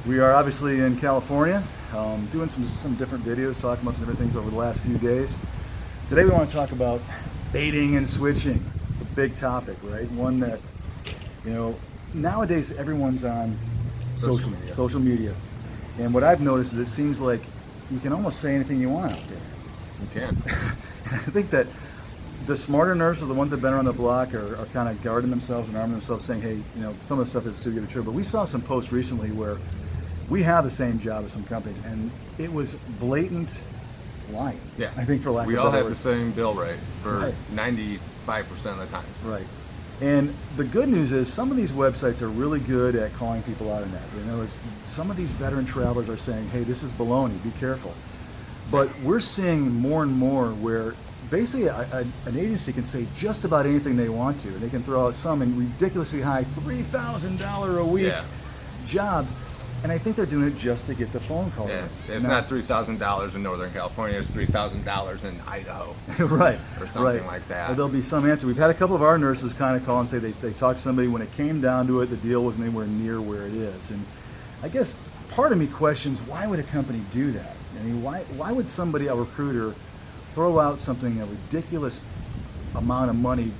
We are obviously in California, doing some different videos, talking about some different things over the last few days. Today we want to talk about baiting and switching. It's a big topic, right? One that, nowadays everyone's on social media. And what I've noticed is it seems like you can almost say anything you want out there. You can. I think that the smarter nurses, the ones that have been around the block, are kind of guarding themselves and arming themselves, saying, hey, some of the stuff is too good to be true. But we saw some posts recently where we have the same job as some companies, and it was blatant lying. Yeah. I think for lack of we a all better have word. the same bill rate for Right. 95% of the time. Right. And the good news is some of these websites are really good at calling people out on that. Some of these veteran travelers are saying, hey, this is baloney, be careful. But we're seeing more and more where basically an agency can say just about anything they want to, and they can throw out some ridiculously high $3,000 a week job. And I think they're doing it just to get the phone call. Yeah. It's not $3,000 in Northern California, it's $3,000 in Idaho. Right. Or something like that. Or there'll be some answer. We've had a couple of our nurses kind of call and say they talked to somebody. When it came down to it, the deal wasn't anywhere near where it is. And I guess part of me questions, why would a company do that? I mean, why would somebody, a recruiter, throw out something, a ridiculous amount of money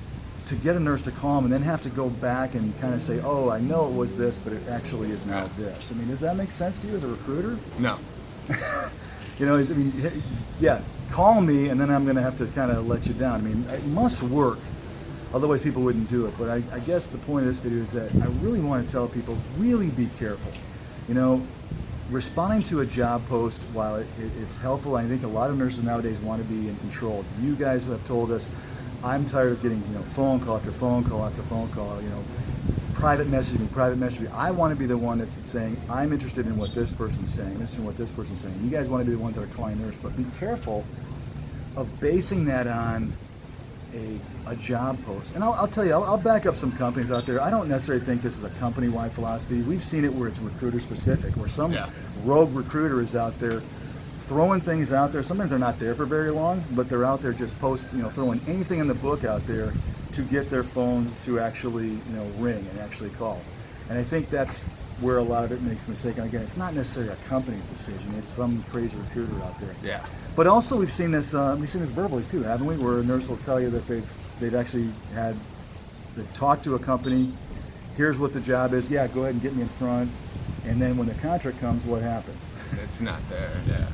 to get a nurse to call them and then have to go back and kind of say, oh, I know it was this, but it actually is now this. I mean, does that make sense to you as a recruiter? No. Yes, call me and then I'm going to have to kind of let you down. I mean, it must work. Otherwise people wouldn't do it. But I guess the point of this video is that I really want to tell people, really be careful. Responding to a job post, while it's helpful, I think a lot of nurses nowadays want to be in control. You guys have told us, I'm tired of getting phone call after phone call after phone call, private messaging. I want to be the one that's saying, I'm interested in what this person's saying, interested in what this person's saying. You guys want to be the ones that are calling nurse, but be careful of basing that on a job post. And I'll tell you, I'll back up some companies out there. I don't necessarily think this is a company-wide philosophy. We've seen it where it's recruiter-specific, where some rogue recruiter is out there throwing things out there. Sometimes they're not there for very long, but they're out there just throwing anything in the book out there to get their phone to actually ring and actually call. And I think that's where a lot of it makes a mistake. And again, it's not necessarily a company's decision. It's some crazy recruiter out there. Yeah. But also we've seen this verbally too, haven't we? Where a nurse will tell you that they've actually they've talked to a company. Here's what the job is. Yeah, go ahead and get me in front. And then when the contract comes, what happens? It's not there,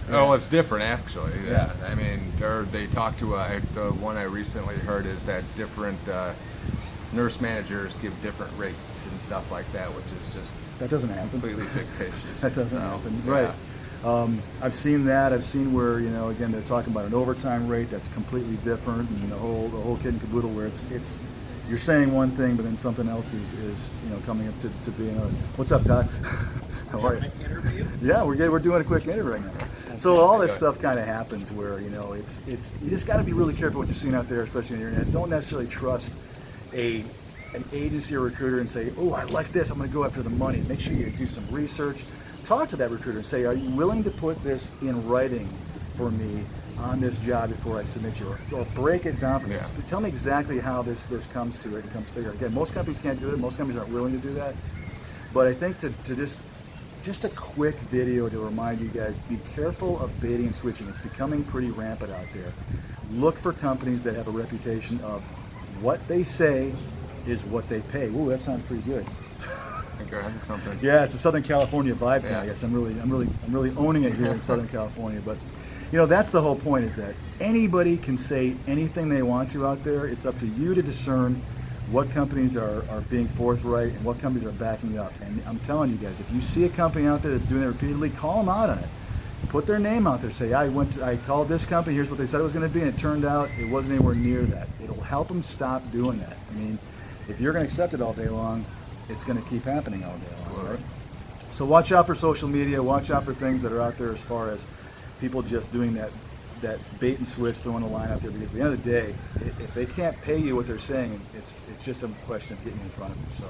Oh, it's different, actually. Yeah. I mean, they talk to, the one I recently heard is that different nurse managers give different rates and stuff like that, which is just... That doesn't happen. Completely fictitious. That doesn't happen, right. I've seen that. I've seen where, again, they're talking about an overtime rate that's completely different, and the whole kit and caboodle where it's you're saying one thing, but then something else is coming up to be another. What's up, Todd? How are you? Yeah, we're doing a quick interview right now. So all this stuff kind of happens where it's you just got to be really careful what you're seeing out there, especially on the internet. Don't necessarily trust an agency or recruiter and say, oh, I like this, I'm going to go after the money. Make sure you do some research. Talk to that recruiter and say, are you willing to put this in writing for me on this job before I submit you, or break it down for me. Tell me exactly how this comes to it and comes figure. Again, most companies can't do it. Most companies aren't willing to do that. But I think to just a quick video to remind you guys, be careful of baiting and switching. It's becoming pretty rampant out there. Look for companies that have a reputation of what they say is what they pay. Ooh, that sounds pretty good. Something. Yeah, it's a Southern California vibe thing. I guess I'm really owning it here in Southern California. But that's the whole point, is that anybody can say anything they want to out there. It's up to you to discern what companies are being forthright and what companies are backing up. And I'm telling you guys, if you see a company out there that's doing it repeatedly, call them out on it. Put their name out there. Say, I called this company, here's what they said it was going to be, and it turned out it wasn't anywhere near that. It'll help them stop doing that. I mean, if you're going to accept it all day long, it's going to keep happening all day long, right? So watch out for social media. Watch out for things that are out there as far as people just doing that bait and switch, throwing a line out there, because at the end of the day, if they can't pay you what they're saying, it's just a question of getting in front of them. So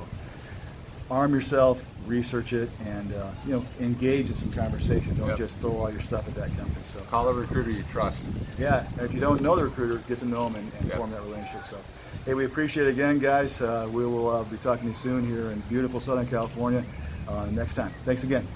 arm yourself, research it, and engage in some conversation. Don't just throw all your stuff at that company. So call a recruiter you trust. Yeah, and if you don't know the recruiter, get to know them and form that relationship. So hey, we appreciate it again, guys. We will be talking to you soon here in beautiful Southern California next time. Thanks again.